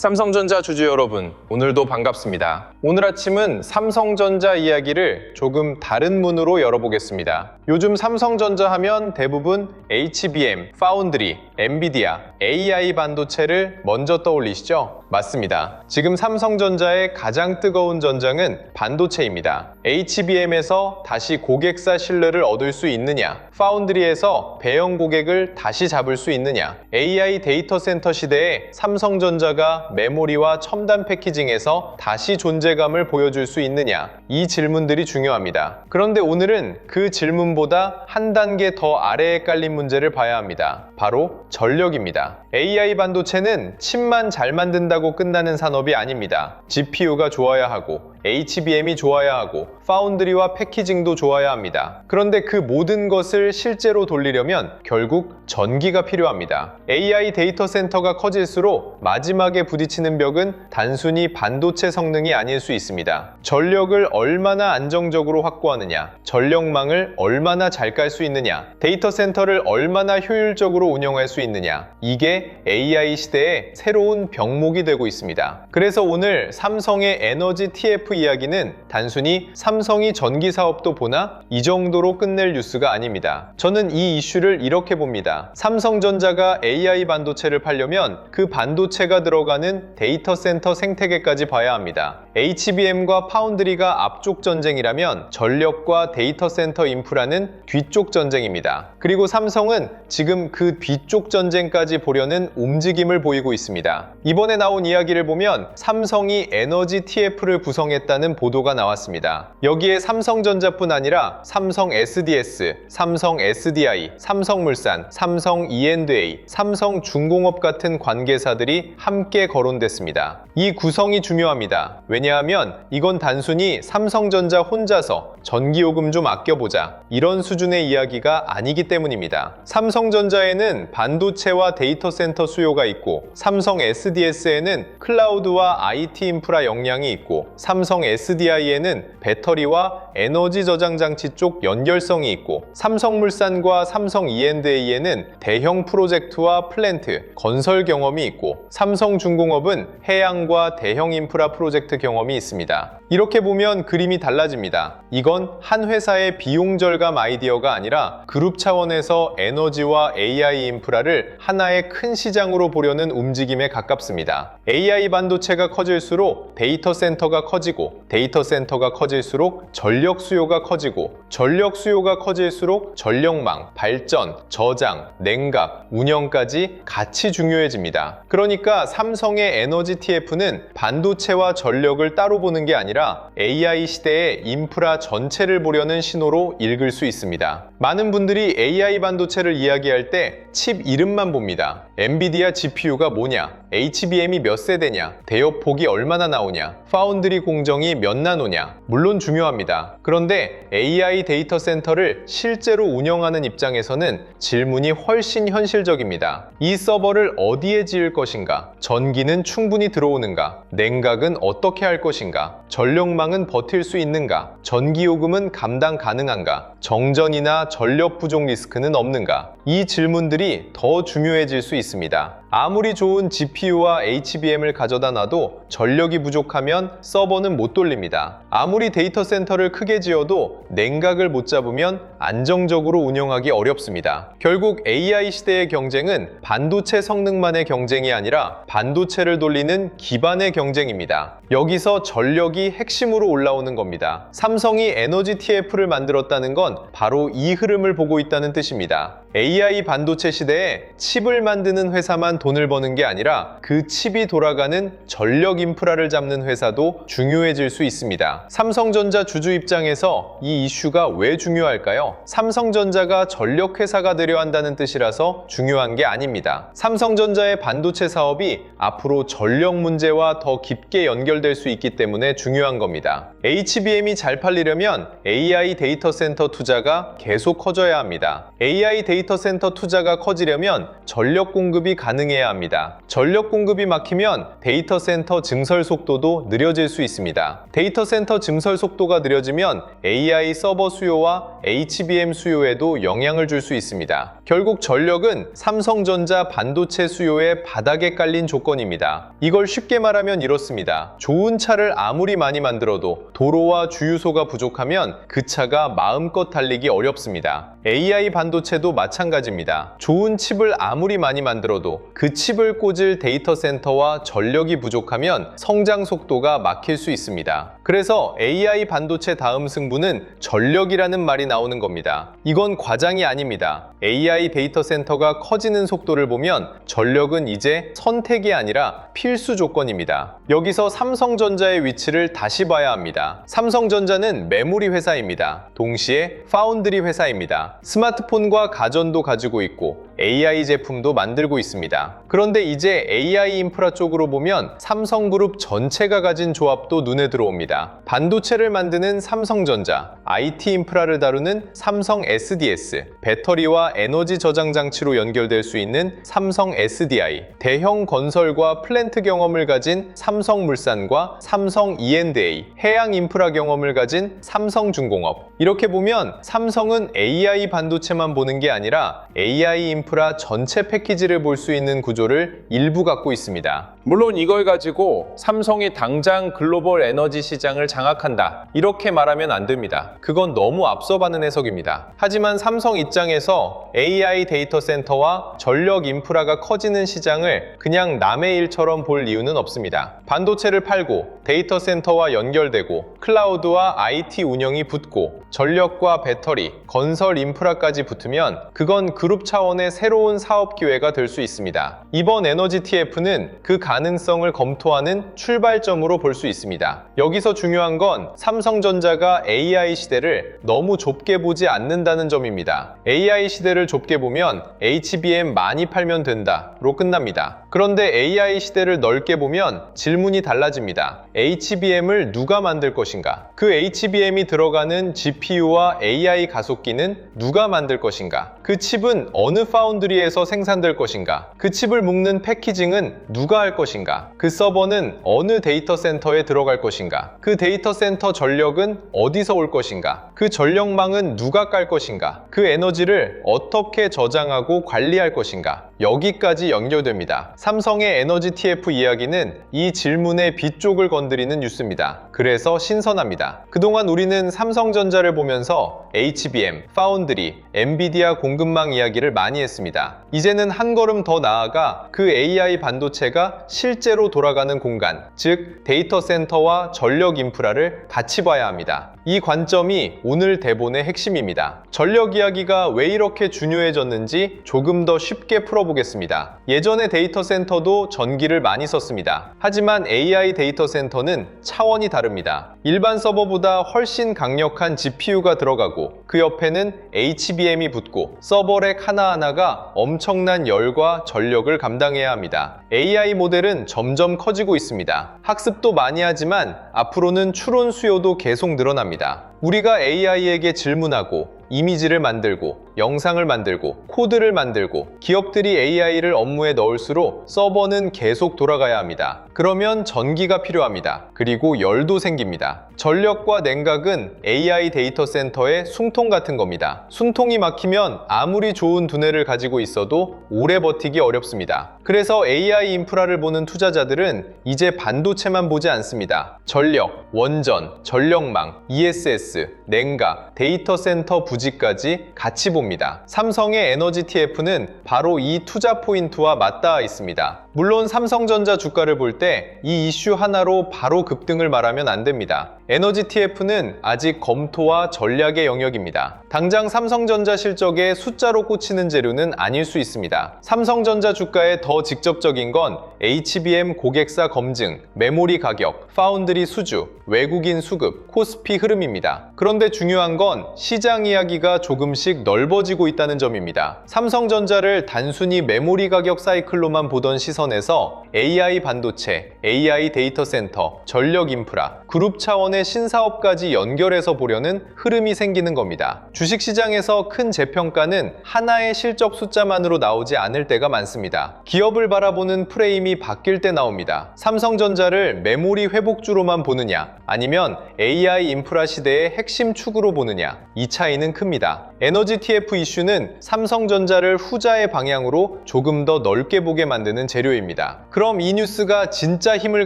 삼성전자 주주 여러분, 오늘도 반갑습니다. 오늘 아침은 삼성전자 이야기를 조금 다른 문으로 열어보겠습니다. 요즘 삼성전자 하면 대부분 HBM, 파운드리, 엔비디아, AI 반도체를 먼저 떠올리시죠? 맞습니다. 지금 삼성전자의 가장 뜨거운 전장은 반도체입니다. HBM에서 다시 고객사 신뢰를 얻을 수 있느냐, 파운드리에서 배형 고객을 다시 잡을 수 있느냐, AI 데이터 센터 시대에 삼성전자가 메모리와 첨단 패키징에서 다시 존재감을 보여줄 수 있느냐, 이 질문들이 중요합니다. 그런데 오늘은 그 질문보다 한 단계 더 아래에 깔린 문제를 봐야 합니다. 바로 전력입니다. AI 반도체는 칩만 잘 만든다고 끝나는 산업이 아닙니다. GPU가 좋아야 하고 HBM이 좋아야 하고 파운드리와 패키징도 좋아야 합니다. 그런데 그 모든 것을 실제로 돌리려면 결국 전기가 필요합니다. AI 데이터 센터가 커질수록 마지막에 부딪히는 벽은 단순히 반도체 성능이 아닐 수 있습니다. 전력을 얼마나 안정적으로 확보하느냐, 전력망을 얼마나 잘 깔 수 있느냐, 데이터 센터를 얼마나 효율적으로 운영할 수 있느냐, 이게 AI 시대의 새로운 병목이 되고 있습니다. 그래서 오늘 삼성의 에너지 TF 이야기는 단순히 삼성이 전기 사업도 보나? 이 정도로 끝낼 뉴스가 아닙니다. 저는 이 이슈를 이렇게 봅니다. 삼성전자가 AI 반도체를 팔려면 그 반도체가 들어가는 데이터 센터 생태계까지 봐야 합니다. HBM과 파운드리가 앞쪽 전쟁이라면 전력과 데이터 센터 인프라는 뒤쪽 전쟁입니다. 그리고 삼성은 지금 그 뒤쪽 전쟁까지 보려는 움직임을 보이고 있습니다. 이번에 나온 이야기를 보면 삼성이 에너지 TF를 구성했다는 보도가 나왔습니다. 여기에 삼성전자뿐 아니라 삼성 SDS, 삼성 SDI, 삼성물산, 삼성 E&A, 삼성중공업 같은 관계사들이 함께 거론됐습니다. 이 구성이 중요합니다. 왜냐하면 이건 단순히 삼성전자 혼자서 전기요금 좀 아껴보자 이런 수준의 이야기가 아니기 때문입니다. 삼성전자에는 반도체와 데이터 센터 수요가 있고 삼성 SDS에는 클라우드와 IT 인프라 역량이 있고 삼성 SDI에는 배터리와 에너지 저장 장치 쪽 연결성이 있고 삼성물산과 삼성 E&A에는 대형 프로젝트와 플랜트, 건설 경험이 있고 삼성중공업은 해양과 대형 인프라 프로젝트 경험이 있습니다. 이렇게 보면 그림이 달라집니다. 이건 한 회사의 비용 절감 아이디어가 아니라 그룹 차원에서 에너지와 AI 인프라를 하나의 큰 시장으로 보려는 움직임에 가깝습니다. AI 반도체가 커질수록 데이터 센터가 커지고 데이터 센터가 커질수록 전력 수요가 커지고 전력 수요가 커질수록 전력망, 발전, 저장, 냉각, 운영까지 같이 중요해집니다. 그러니까 삼성의 에너지 TF는 반도체와 전력을 따로 보는 게 아니라 AI 시대의 인프라 전체를 보려는 신호로 읽을 수 있습니다. 많은 분들이 AI 반도체를 이야기할 때 칩 이름만 봅니다. 엔비디아 GPU가 뭐냐, HBM이 몇 세대냐, 대역폭이 얼마나 나오냐, 파운드리 공정이 몇 나노냐, 물론 중요합니다. 그런데 AI 데이터 센터를 실제로 운영하는 입장에서는 질문이 훨씬 현실적입니다. 이 서버를 어디에 지을 것인가, 전기는 충분히 들어오는가, 냉각은 어떻게 할 것인가, 전력망은 버틸 수 있는가, 전기요금은 감당 가능한가, 정전이나 전력 부족 리스크는 없는가, 이 질문들이 더 중요해질 수 있습니다. 아무리 좋은 GPU와 HBM을 가져다 놔도 전력이 부족하면 서버는 못 돌립니다. 아무리 데이터 센터를 크게 지어도 냉각을 못 잡으면 안정적으로 운영하기 어렵습니다. 결국 AI 시대의 경쟁은 반도체 성능만의 경쟁이 아니라 반도체를 돌리는 기반의 경쟁입니다. 여기서 전력이 핵심으로 올라오는 겁니다. 삼성이 에너지 TF를 만들었다는 건 바로 이 흐름을 보고 있다는 뜻입니다. AI 반도체 시대에 칩을 만드는 회사만 돈을 버는 게 아니라 그 칩이 돌아가는 전력 인프라를 잡는 회사도 중요해질 수 있습니다. 삼성전자 주주 입장에서 이 이슈가 왜 중요할까요? 삼성전자가 전력 회사가 되려 한다는 뜻이라서 중요한 게 아닙니다. 삼성전자의 반도체 사업이 앞으로 전력 문제와 더 깊게 연결될 수 있기 때문에 중요한 겁니다. HBM이 잘 팔리려면 AI 데이터 센터 투자가 계속 커져야 합니다. AI 데이터 데이터 센터 투자가 커지려면 전력 공급이 가능해야 합니다. 전력 공급이 막히면 데이터 센터 증설 속도도 느려질 수 있습니다. 데이터 센터 증설 속도가 느려지면 AI 서버 수요와 HBM 수요에도 영향을 줄 수 있습니다. 결국 전력은 삼성전자 반도체 수요의 바닥에 깔린 조건입니다. 이걸 쉽게 말하면 이렇습니다. 좋은 차를 아무리 많이 만들어도 도로와 주유소가 부족하면 그 차가 마음껏 달리기 어렵습니다. AI 반도체도 마찬가지입니다. 좋은 칩을 아무리 많이 만들어도 그 칩을 꽂을 데이터 센터와 전력이 부족하면 성장 속도가 막힐 수 있습니다. 그래서 AI 반도체 다음 승부는 전력이라는 말이 나오는 겁니다. 이건 과장이 아닙니다. AI 데이터 센터가 커지는 속도를 보면 전력은 이제 선택이 아니라 필수 조건입니다. 여기서 삼성전자의 위치를 다시 봐야 합니다. 삼성전자는 메모리 회사입니다. 동시에 파운드리 회사입니다. 스마트폰과 가전도 가지고 있고 AI 제품도 만들고 있습니다. 그런데 이제 AI 인프라 쪽으로 보면 삼성그룹 전체가 가진 조합도 눈에 들어옵니다. 반도체를 만드는 삼성전자, IT 인프라를 다루는 삼성 SDS, 배터리와 에너지 저장 장치로 연결될 수 있는 삼성 SDI, 대형 건설과 플랜트 경험을 가진 삼성물산과 삼성 E&A, 해양 인프라 경험을 가진 삼성중공업. 이렇게 보면 삼성은 AI 반도체만 보는 게 아니라 AI 인프라 전체 패키지를 볼 수 있는 구조를 일부 갖고 있습니다. 물론 이걸 가지고 삼성이 당장 글로벌 에너지 시장을 장악한다, 이렇게 말하면 안 됩니다. 그건 너무 앞서가는 해석입니다. 하지만 삼성 입장에서 AI 데이터 센터와 전력 인프라가 커지는 시장을 그냥 남의 일처럼 볼 이유는 없습니다. 반도체를 팔고 데이터 센터와 연결되고 클라우드와 IT 운영이 붙고 전력과 배터리, 건설 인프라까지 붙으면 그건 그룹 차원의 새로운 사업 기회가 될 수 있습니다. 이번 에너지 TF는 그 가능성을 검토하는 출발점으로 볼 수 있습니다. 여기서 중요한 건 삼성전자가 AI 시대를 너무 좁게 보지 않는다는 점입니다. AI 시대를 좁게 보면 HBM 많이 팔면 된다로 끝납니다. 그런데 AI 시대를 넓게 보면 질문이 달라집니다. HBM을 누가 만들 것인가? 그 HBM이 들어가는 GPU와 AI 가속기는 누가 만들 것인가? 그 칩은 어느 파운드리에서 생산될 것인가? 그 칩을 묶는 패키징은 누가 할 것인가? 그 서버는 어느 데이터 센터에 들어갈 것인가? 그 데이터 센터 전력은 어디서 올 것인가? 그 전력망은 누가 깔 것인가? 그 에너지를 어떻게 저장하고 관리할 것인가? 여기까지 연결됩니다. 삼성의 에너지 TF 이야기는 이 질문의 뒤쪽을 건드리는 뉴스입니다. 그래서 신선합니다. 그동안 우리는 삼성전자를 보면서 HBM, 파운드리, 엔비디아 공급망 이야기를 많이 했습니다. 이제는 한 걸음 더 나아가 그 AI 반도체가 실제로 돌아가는 공간, 즉 데이터 센터와 전력 인프라를 같이 봐야 합니다. 이 관점이 오늘 대본의 핵심입니다. 전력 이야기가 왜 이렇게 중요해졌는지 조금 더 쉽게 풀어보겠습니다. 예전에 데이터 센터도 전기를 많이 썼습니다. 하지만 AI 데이터 센터는 차원이 다릅니다. 일반 서버보다 훨씬 강력한 GPU가 들어가고 그 옆에는 HBM이 붙고 서버렉 하나하나가 엄청난 열과 전력을 감당해야 합니다. AI 모델은 점점 커지고 있습니다. 학습도 많이 하지만 앞으로는 추론 수요도 계속 늘어납니다. 우리가 AI에게 질문하고 이미지를 만들고 영상을 만들고 코드를 만들고 기업들이 AI를 업무에 넣을수록 서버는 계속 돌아가야 합니다. 그러면 전기가 필요합니다. 그리고 열도 생깁니다. 전력과 냉각은 AI 데이터 센터의 숨통 같은 겁니다. 숨통이 막히면 아무리 좋은 두뇌를 가지고 있어도 오래 버티기 어렵습니다. 그래서 AI 인프라를 보는 투자자들은 이제 반도체만 보지 않습니다. 전력, 원전, 전력망, ESS, 냉각, 데이터 센터 부지까지 같이 봅니다. 삼성의 에너지 TF는 바로 이 투자 포인트와 맞닿아 있습니다. 물론 삼성전자 주가를 볼 때 이 이슈 하나로 바로 급등을 말하면 안 됩니다. 에너지 TF는 아직 검토와 전략의 영역입니다. 당장 삼성전자 실적에 숫자로 꽂히는 재료는 아닐 수 있습니다. 삼성전자 주가에 더 직접적인 건 HBM 고객사 검증, 메모리 가격, 파운드리 수주, 외국인 수급, 코스피 흐름입니다. 그런데 중요한 건 시장 이야기가 조금씩 넓어지고 있다는 점입니다. 삼성전자를 단순히 메모리 가격 사이클로만 보던 시선 선에서 AI 반도체, AI 데이터 센터, 전력 인프라, 그룹 차원의 신사업까지 연결해서 보려는 흐름이 생기는 겁니다. 주식시장에서 큰 재평가는 하나의 실적 숫자만으로 나오지 않을 때가 많습니다. 기업을 바라보는 프레임이 바뀔 때 나옵니다. 삼성전자를 메모리 회복주로만 보느냐, 아니면 AI 인프라 시대의 핵심 축으로 보느냐, 이 차이는 큽니다. 에너지 TF 이슈는 삼성전자를 후자의 방향으로 조금 더 넓게 보게 만드는 재료입니다. 그럼 이 뉴스가 진짜 힘을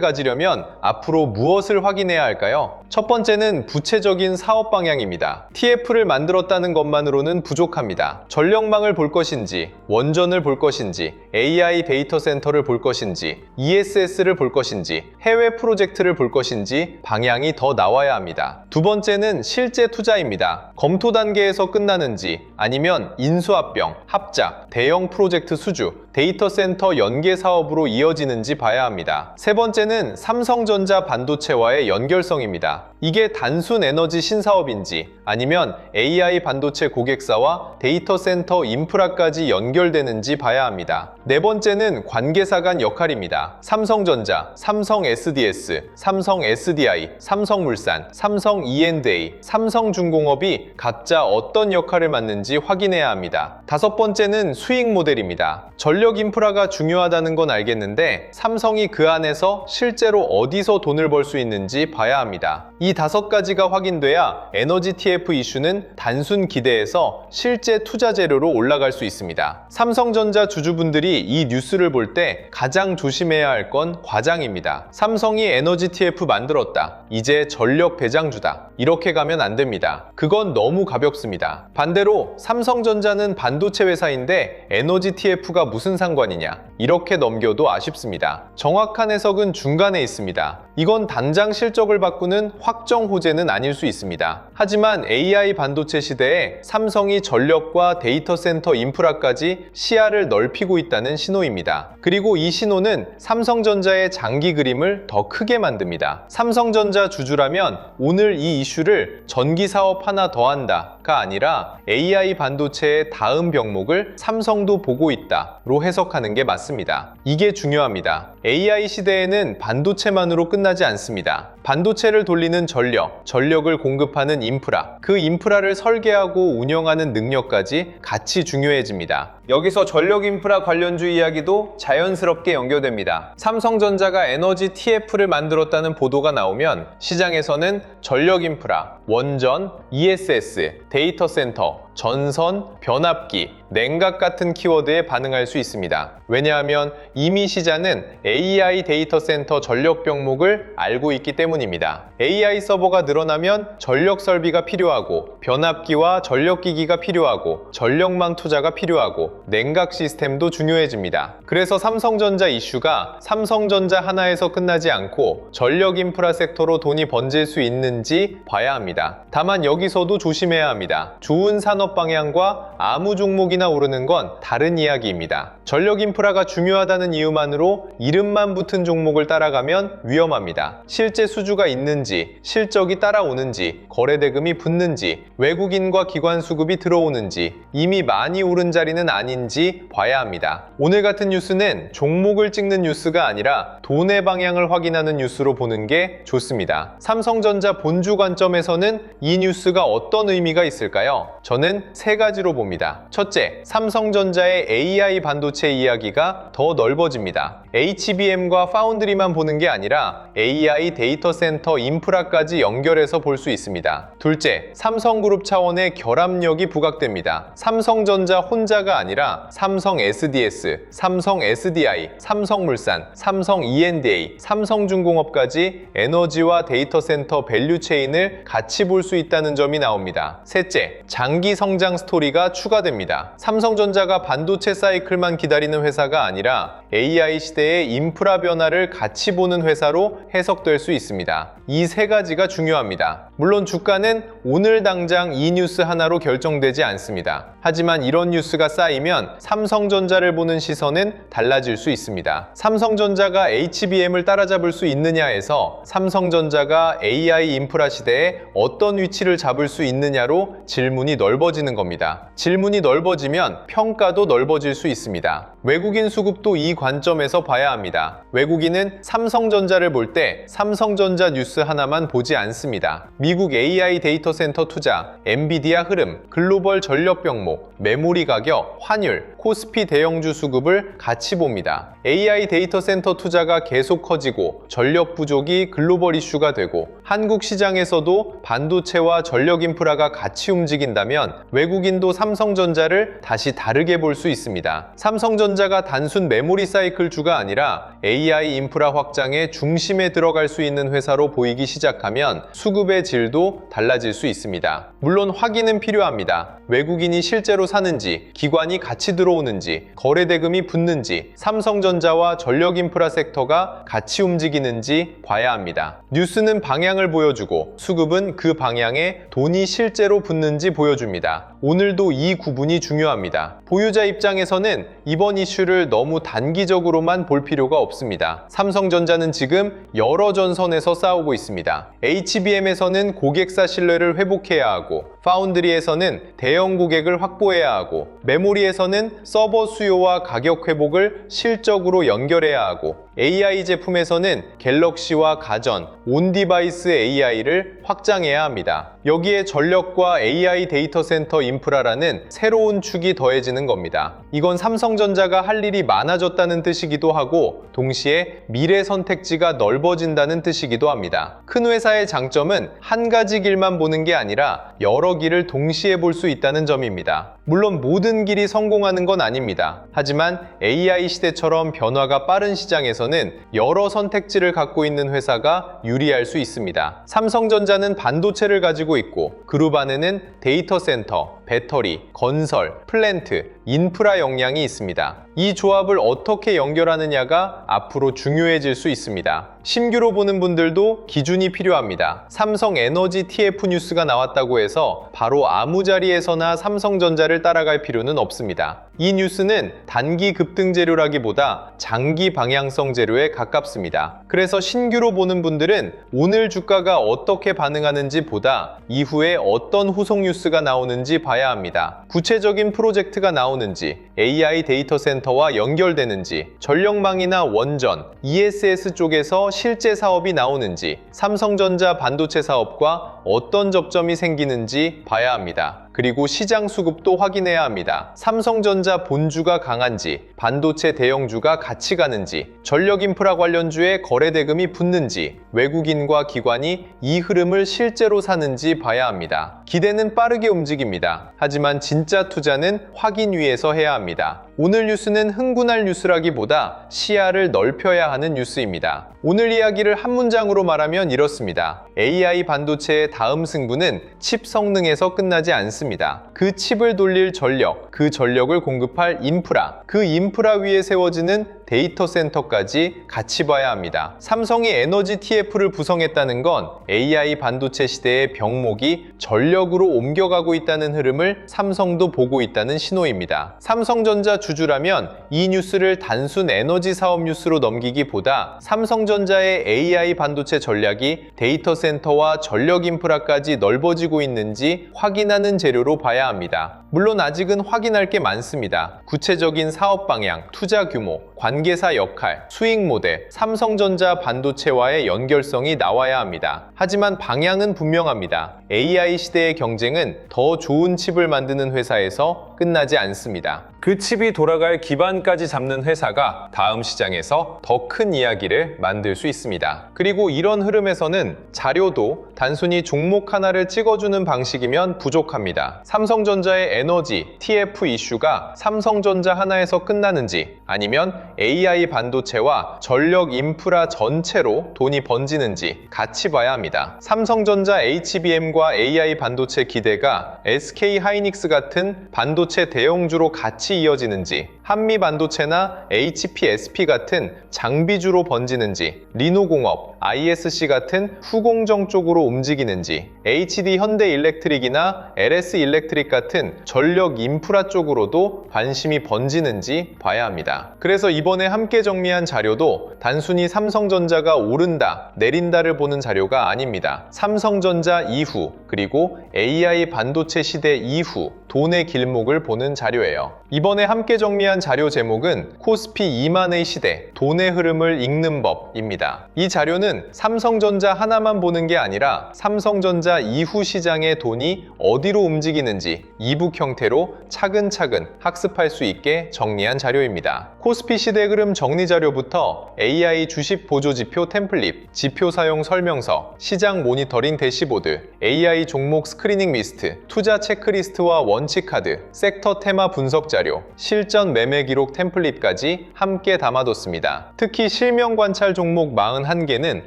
가지려면 앞으로 무엇을 확인해야 할까요? 첫 번째는 구체적인 사업 방향입니다. TF를 만들었다는 것만으로는 부족합니다. 전력망을 볼 것인지, 원전을 볼 것인지, AI 데이터 센터를 볼 것인지, ESS를 볼 것인지, 해외 프로젝트를 볼 것인지 방향이 더 나와야 합니다. 두 번째는 실제 투자입니다. 검토 단계에서 끝나는지, 아니면 인수합병, 합작, 대형 프로젝트 수주, 데이터 센터 연계 사업으로 이어지는지 봐야 합니다. 세 번째는 삼성전자 반도체와의 연결성입니다. 이게 단순 에너지 신사업인지, 아니면 AI 반도체 고객사와 데이터 센터 인프라까지 연결되는지 봐야 합니다. 네 번째는 관계사 간 역할입니다. 삼성전자, 삼성 SDS, 삼성 SDI, 삼성물산, 삼성 E&A, 삼성중공업이 각자 어떤 역할을 맡는지 확인해야 합니다. 다섯 번째는 수익 모델입니다. 전력 인프라가 중요하다는 건 알겠는데 삼성이 그 안에서 실제로 어디서 돈을 벌 수 있는지 봐야 합니다. 이 다섯 가지가 확인돼야 에너지 TF 이슈는 단순 기대에서 실제 투자 재료로 올라갈 수 있습니다. 삼성전자 주주분들이 이 뉴스를 볼 때 가장 조심해야 할 건 과장입니다. 삼성이 에너지 TF 만들었다, 이제 전력 배장주다, 이렇게 가면 안 됩니다. 그건 너무 가볍습니다. 반대로 삼성전자는 반도체 회사인데 에너지 TF가 무슨 상관이냐, 이렇게 넘겨도 아쉽습니다. 정확한 해석은 중간에 있습니다. 이건 당장 실적을 바꾸는 확정 호재는 아닐 수 있습니다. 하지만 AI 반도체 시대에 삼성이 전력과 데이터 센터 인프라까지 시야를 넓히고 있다는 신호입니다. 그리고 이 신호는 삼성전자의 장기 그림을 더 크게 만듭니다. 삼성전자 주주라면 오늘 이 이슈를 전기 사업 하나 더 한다가 아니라 AI 반도체의 다음 병목을 삼성도 보고 있다로 해석하는 게 맞습니다. 이게 중요합니다. AI 시대에는 반도체만으로 끝나지 않습니다. 반도체를 돌리는 전력, 전력을 공급하는 인프라, 그 인프라를 설계하고 운영하는 능력까지 같이 중요해집니다. 여기서 전력 인프라 관련주 이야기도 자연스럽게 연결됩니다. 삼성전자가 에너지 TF를 만들었다는 보도가 나오면 시장에서는 전력 인프라, 원전, ESS, 데이터 센터, 전선, 변압기, 냉각 같은 키워드에 반응할 수 있습니다. 왜냐하면 이미 시장은 AI 데이터 센터 전력 병목을 알고 있기 때문입니다. AI 서버가 늘어나면 전력 설비가 필요하고, 변압기와 전력기기가 필요하고, 전력망 투자가 필요하고, 냉각 시스템도 중요해집니다. 그래서 삼성전자 이슈가 삼성전자 하나에서 끝나지 않고 전력 인프라 섹터로 돈이 번질 수 있는지 봐야 합니다. 다만 여기서도 조심해야 합니다. 좋은 산업 방향과 아무 종목이나 오르는 건 다른 이야기입니다. 전력 인프라가 중요하다는 이유만으로 이름만 붙은 종목을 따라가면 위험합니다. 실제 수주가 있는지, 실적이 따라오는지, 거래대금이 붙는지, 외국인과 기관 수급이 들어오는지, 이미 많이 오른 자리는 아닌지 봐야 합니다. 오늘 같은 뉴스는 종목을 찍는 뉴스가 아니라 돈의 방향을 확인하는 뉴스로 보는 게 좋습니다. 삼성전자 본주 관점에서는 이 뉴스가 어떤 의미가 있을까요? 저는 세 가지로 봅니다. 첫째, 삼성전자의 AI 반도체 이야기가 더 넓어집니다. HBM과 파운드리만 보는 게 아니라 AI 데이터 센터 인프라까지 연결해서 볼 수 있습니다. 둘째, 삼성그룹 차원의 결합력이 부각됩니다. 삼성전자 혼자가 아니라 삼성 SDS, 삼성 SDI, 삼성물산, 삼성 E&A, 삼성중공업까지 에너지와 데이터 센터 밸류체인을 같이 볼 수 있다는 점이 나옵니다. 셋째, 장기 성장 스토리가 추가됩니다. 삼성전자가 반도체 사이클만 기다리는 회사가 아니라 AI 시대의 인프라 변화를 같이 보는 회사로 해석될 수 있습니다. 이 세 가지가 중요합니다. 물론 주가는 오늘 당장 이 뉴스 하나로 결정되지 않습니다. 하지만 이런 뉴스가 쌓이면 삼성전자를 보는 시선은 달라질 수 있습니다. 삼성전자가 HBM을 따라잡을 수 있느냐에서 삼성전자가 AI 인프라 시대에 어떤 위치를 잡을 수 있느냐로 질문이 넓어지는 겁니다. 질문이 넓어지면 평가도 넓어질 수 있습니다. 외국인 수급도 이 관점에서 봐야 합니다. 외국인은 삼성전자를 볼 때 삼성전자 뉴스 하나만 보지 않습니다. 미국 AI 데이터 센터 투자, 엔비디아 흐름, 글로벌 전력 병목, 메모리 가격, 환율, 코스피 대형주 수급을 같이 봅니다. AI 데이터 센터 투자가 계속 커지고 전력 부족이 글로벌 이슈가 되고 한국 시장에서도 반도체와 전력 인프라가 같이 움직인다면 외국인도 삼성전자를 다시 다르게 볼 수 있습니다. 삼성전자가 단순 메모리 사이클주가 아니라 AI 인프라 확장의 중심에 들어갈 수 있는 회사로 보이기 시작하면 수급의 질도 달라질 수 있습니다. 물론 확인은 필요합니다. 외국인이 실제로 사는지, 기관이 같이 들어오는지, 거래 대금이 붙는지, 삼성전자와 전력 인프라 섹터가 같이 움직이는지 봐야 합니다. 뉴스는 방향을 보여주고 수급은 그 방향에 돈이 실제로 붙는지 보여줍니다. 오늘도 이 구분이 중요합니다. 보유자 입장에서는 이번 이슈를 너무 단기적으로만 볼 필요가 없습니다. 삼성전자는 지금 여러 전선에서 싸우고 있습니다. HBM에서는 고객사 신뢰를 회복해야 하고, 파운드리에서는 대형 고객을 확보해야 하고, 메모리에서는 서버 수요와 가격 회복을 실적으로 연결해야 하고, AI 제품에서는 갤럭시와 가전, 온디바이스 AI를 확장해야 합니다. 여기에 전력과 AI 데이터 센터 인프라라는 새로운 축이 더해지는 겁니다. 이건 삼성전자가 할 일이 많아졌다는 뜻이기도 하고 동시에 미래 선택지가 넓어진다는 뜻이기도 합니다. 큰 회사의 장점은 한 가지 길만 보는 게 아니라 여러 길을 동시에 볼 수 있다는 점입니다. 물론 모든 길이 성공하는 건 아닙니다. 하지만 AI 시대처럼 변화가 빠른 시장에서는 여러 선택지를 갖고 있는 회사가 유리할 수 있습니다. 삼성전자는 반도체를 가지고 있고 그룹 안에는 데이터 센터, 배터리, 건설, 플랜트, 인프라 역량이 있습니다. 이 조합을 어떻게 연결하느냐가 앞으로 중요해질 수 있습니다. 신규로 보는 분들도 기준이 필요합니다. 삼성 에너지 TF 뉴스가 나왔다고 해서 바로 아무 자리에서나 삼성전자를 따라갈 필요는 없습니다. 이 뉴스는 단기 급등 재료라기보다 장기 방향성 재료에 가깝습니다. 그래서 신규로 보는 분들은 오늘 주가가 어떻게 반응하는지 보다 이후에 어떤 후속 뉴스가 나오는지 봐야 합니다. 구체적인 프로젝트가 나오는지, AI 데이터 센터와 연결되는지, 전력망이나 원전, ESS 쪽에서 실제 사업이 나오는지, 삼성전자 반도체 사업과 어떤 접점이 생기는지 봐야 합니다. 그리고 시장 수급도 확인해야 합니다. 삼성전자 본주가 강한지, 반도체 대형주가 같이 가는지, 전력 인프라 관련주에 거래 대금이 붙는지, 외국인과 기관이 이 흐름을 실제로 사는지 봐야 합니다. 기대는 빠르게 움직입니다. 하지만 진짜 투자는 확인 위에서 해야 합니다. 오늘 뉴스는 흥분할 뉴스라기보다 시야를 넓혀야 하는 뉴스입니다. 오늘 이야기를 한 문장으로 말하면 이렇습니다. AI 반도체의 다음 승부는 칩 성능에서 끝나지 않습니다. 그 칩을 돌릴 전력, 그 전력을 공급할 인프라, 그 인프라 위에 세워지는 데이터 센터까지 같이 봐야 합니다. 삼성이 에너지 TF를 구성했다는 건 AI 반도체 시대의 병목이 전력으로 옮겨가고 있다는 흐름을 삼성도 보고 있다는 신호입니다. 삼성전자 주주라면 이 뉴스를 단순 에너지 사업 뉴스로 넘기기보다 삼성전자의 AI 반도체 전략이 데이터 센터와 전력 인프라까지 넓어지고 있는지 확인하는 재료로 봐야 합니다. 물론 아직은 확인할 게 많습니다. 구체적인 사업 방향, 투자 규모, 관계사 역할, 수익 모델, 삼성전자 반도체와의 연결성이 나와야 합니다. 하지만 방향은 분명합니다. AI 시대의 경쟁은 더 좋은 칩을 만드는 회사에서 끝나지 않습니다. 그 칩이 돌아갈 기반까지 잡는 회사가 다음 시장에서 더 큰 이야기를 만들 수 있습니다. 그리고 이런 흐름에서는 자료도 단순히 종목 하나를 찍어주는 방식이면 부족합니다. 삼성전자의 에너지, TF 이슈가 삼성전자 하나에서 끝나는지 아니면 AI 반도체와 전력 인프라 전체로 돈이 번지는지 같이 봐야 합니다. 삼성전자 HBM과 AI 반도체 기대가 SK 하이닉스 같은 반도체 대형주로 같이 이어지는지, 한미반도체나 HPSP 같은 장비주로 번지는지, 리노공업, ISC 같은 후공정 쪽으로 움직이는지, HD 현대일렉트릭이나 LS일렉트릭 같은 전력 인프라 쪽으로도 관심이 번지는지 봐야 합니다. 그래서 이번에 함께 정리한 자료도 단순히 삼성전자가 오른다, 내린다를 보는 자료가 아닙니다. 삼성전자 이후, 그리고 AI 반도체 시대 이후 돈의 길목을 보는 자료예요. 이번에 함께 정리한 자료 제목은 코스피 2만의 시대, 돈의 흐름을 읽는 법입니다. 이 자료는 삼성전자 하나만 보는 게 아니라 삼성전자 이후 시장의 돈이 어디로 움직이는지 이북 형태로 차근차근 학습할 수 있게 정리한 자료입니다. 코스피 시대 흐름 정리 자료부터 AI 주식 보조지표 템플릿, 지표 사용 설명서, 시장 모니터링 대시보드, AI 종목 스크리닝 리스트, 투자 체크리스트와 원칙 카드, 섹터 테마 분석 자료, 실전 매매 기록 템플릿까지 함께 담아뒀습니다. 특히 실명 관찰 종목 41개는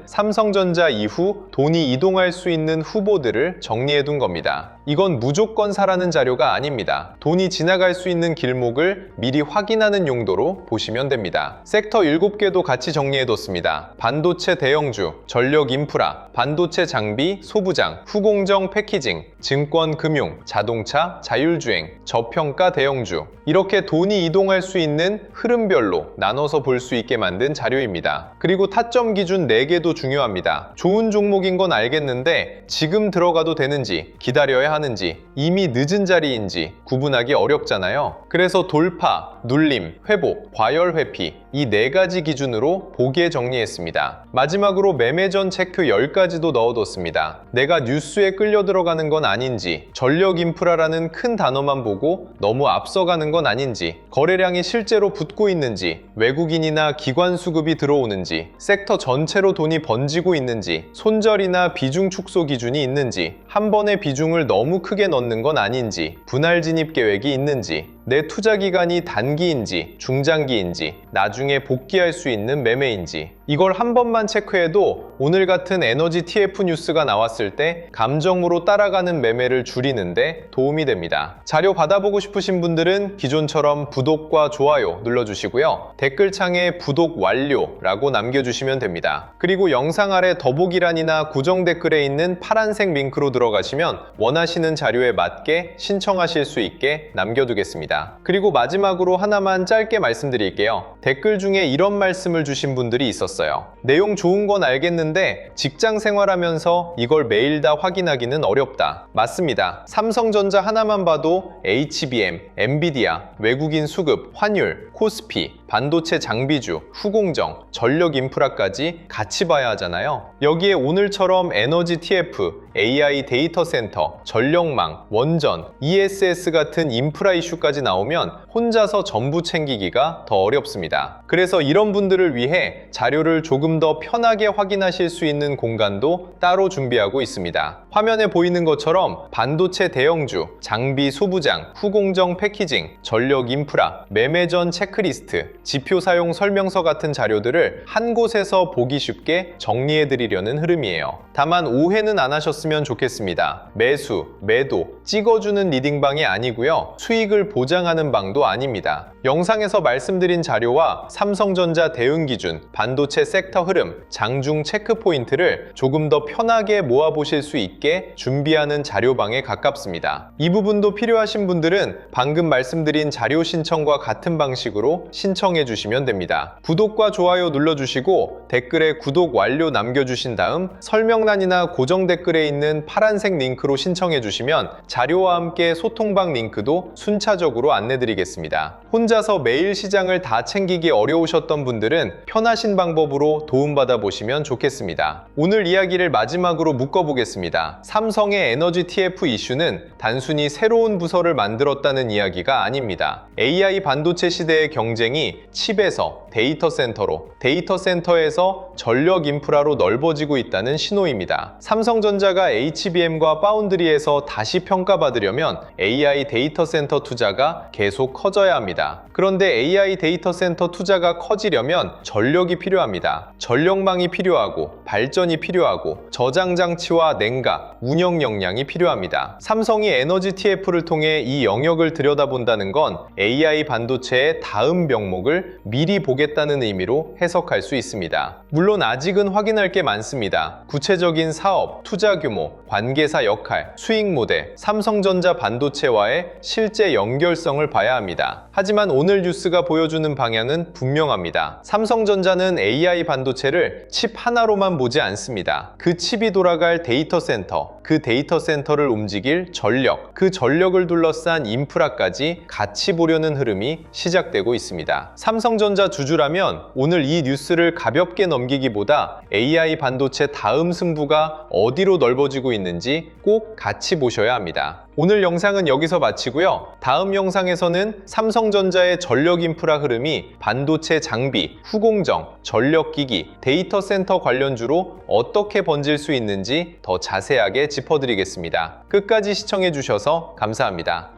삼성전자 이후 돈이 이동할 수 있는 후보들을 정리해둔 겁니다. 이건 무조건 사라는 자료가 아닙니다. 돈이 지나갈 수 있는 길목을 미리 확인하는 용도로 보시면 됩니다. 섹터 7개도 같이 정리해뒀습니다. 반도체 대형주, 전력 인프라, 반도체 장비, 소부장, 후공정 패키징, 증권 금융, 자동차, 자율주행, 저평가 대형주, 이렇게 돈이 이동할 수 있는 흐름별로 나눠서 볼 수 있게 만든 자료입니다. 그리고 타점 기준 4개도 중요합니다. 좋은 종목인 건 알겠는데 지금 들어가도 되는지, 기다려야 하는지, 이미 늦은 자리인지 구분하기 어렵잖아요. 그래서 돌파, 눌림, 회복, 과열 회피, 이 4가지 기준으로 보기에 정리했습니다. 마지막으로 매매 전 체크 10가지도 넣어뒀습니다. 내가 뉴스에 끌려 들어가는 건 아닌지, 전력 인프라라는 큰 단어만 보고 너무 앞서가는 건 아닌지, 거래량이 실제로 붙고 있는지, 외국인이나 기관 수급이 들어오는지, 섹터 전체로 돈이 번지고 있는지, 손절이나 비중 축소 기준이 있는지, 한 번에 비중을 너무 크게 넣는 건 아닌지, 분할 진입 계획이 있는지, 내 투자 기간이 단기인지 중장기인지, 나중에 복귀할 수 있는 매매인지, 이걸 한 번만 체크해도 오늘 같은 에너지 TF 뉴스가 나왔을 때 감정으로 따라가는 매매를 줄이는데 도움이 됩니다. 자료 받아보고 싶으신 분들은 기존처럼 구독과 좋아요 눌러주시고요. 댓글창에 구독 완료라고 남겨주시면 됩니다. 그리고 영상 아래 더보기란이나 고정 댓글에 있는 파란색 링크로 들어가시면 원하시는 자료에 맞게 신청하실 수 있게 남겨두겠습니다. 그리고 마지막으로 하나만 짧게 말씀드릴게요. 댓글 중에 이런 말씀을 주신 분들이 있었어요. 내용 좋은 건 알겠는데 직장 생활하면서 이걸 매일 다 확인하기는 어렵다. 맞습니다. 삼성전자 하나만 봐도 HBM, 엔비디아, 외국인 수급, 환율, 코스피, 반도체 장비주, 후공정, 전력 인프라까지 같이 봐야 하잖아요. 여기에 오늘처럼 에너지 TF, AI 데이터 센터, 전력망, 원전, ESS 같은 인프라 이슈까지 나오면 혼자서 전부 챙기기가 더 어렵습니다. 그래서 이런 분들을 위해 자료를 조금 더 편하게 확인하실 수 있는 공간도 따로 준비하고 있습니다. 화면에 보이는 것처럼 반도체 대형주, 장비 소부장, 후공정 패키징, 전력 인프라, 매매 전 체크리스트, 지표 사용 설명서 같은 자료들을 한 곳에서 보기 쉽게 정리해 드리려는 흐름이에요. 다만 오해는 안 하셨으면 좋겠습니다. 매수, 매도, 찍어주는 리딩방이 아니고요. 수익을 보장하는 방도 아닙니다. 영상에서 말씀드린 자료와 삼성전자 대응 기준, 반도체 섹터 흐름, 장중 체크 포인트를 조금 더 편하게 모아보실 수 있게 준비하는 자료방에 가깝습니다. 이 부분도 필요하신 분들은 방금 말씀드린 자료 신청과 같은 방식으로 신청해 주시면 됩니다. 구독과 좋아요 눌러주시고 댓글에 구독 완료 남겨주신 다음 설명란이나 고정 댓글에 있는 파란색 링크로 신청해 주시면 자료와 함께 소통방 링크도 순차적으로 안내드리겠습니다. 혼자서 매일 시장을 다 챙기기 어려우셨던 분들은 편하신 방법으로 도움받아 보시면 좋겠습니다. 오늘 이야기를 마지막으로 묶어보겠습니다. 삼성의 에너지 TF 이슈는 단순히 새로운 부서를 만들었다는 이야기가 아닙니다. AI 반도체 시대의 경쟁이 칩에서 데이터 센터로, 데이터 센터에서 전력 인프라로 넓어지고 있다는 신호입니다. 삼성전자가 HBM과 파운드리에서 다시 평가받으려면 AI 데이터 센터 투자가 계속 커져야 합니다. 그런데 AI 데이터 센터 투자가 커지려면 전력이 필요합니다. 전력망이 필요하고 발전이 필요하고 저장 장치와 냉각, 운영 역량이 필요합니다. 삼성이 에너지 TF를 통해 이 영역을 들여다본다는 건 AI 반도체의 다음 병목을 미리 보겠다는 의미로 해석할 수 있습니다. 물론 아직은 확인할 게 많습니다. 구체적인 사업, 투자 규모, 관계사 역할, 수익 모델, 삼성전자 반도체와의 실제 연결성을 봐야 합니다. 하지만 오늘 뉴스가 보여주는 방향은 분명합니다. 삼성전자는 AI 반도체를 칩 하나로만 보지 않습니다. 그 칩이 돌아갈 데이터 센터, 그 데이터 센터를 움직일 전력, 그 전력을 둘러싼 인프라까지 같이 보려는 흐름이 시작되고 있습니다. 삼성전자 주주라면 오늘 이 뉴스를 가볍게 넘기기보다 AI 반도체 다음 승부가 어디로 넓어지고 있는지 꼭 같이 보셔야 합니다. 오늘 영상은 여기서 마치고요. 다음 영상에서는 삼성전자의 전력 인프라 흐름이 반도체 장비, 후공정, 전력기기, 데이터 센터 관련주로 어떻게 번질 수 있는지 더 자세하게 짚어드리겠습니다. 끝까지 시청해주셔서 감사합니다.